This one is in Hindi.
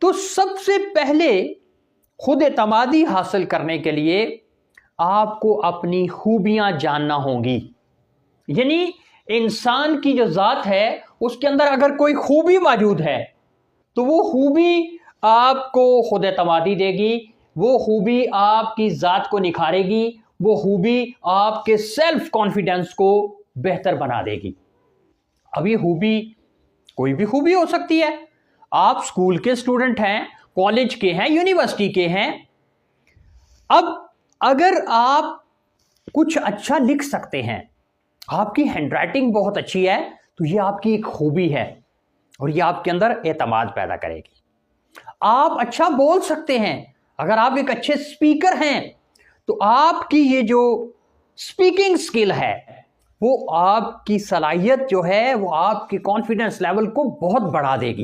तो सबसे पहले खुद एतमादी हासिल करने के लिए आपको अपनी खूबियां जानना होंगी। यानी इंसान की जो जात है उसके अंदर अगर कोई खूबी मौजूद है तो वो खूबी आपको खुद एतमादी देगी, वो खूबी आपकी जात को निखारेगी, वो खूबी आपके सेल्फ कॉन्फिडेंस को बेहतर बना देगी। अब ये खूबी कोई भी खूबी हो सकती है। आप स्कूल के स्टूडेंट हैं, कॉलेज के हैं, यूनिवर्सिटी के हैं। अब अगर आप कुछ अच्छा लिख सकते हैं, आपकी हैंडराइटिंग बहुत अच्छी है, तो ये आपकी एक खूबी है और ये आपके अंदर एतमाद पैदा करेगी। आप अच्छा बोल सकते हैं, अगर आप एक अच्छे स्पीकर हैं तो आपकी ये जो स्पीकिंग स्किल है वो आपकी सलाहियत जो है वो आपके कॉन्फिडेंस लेवल को बहुत बढ़ा देगी।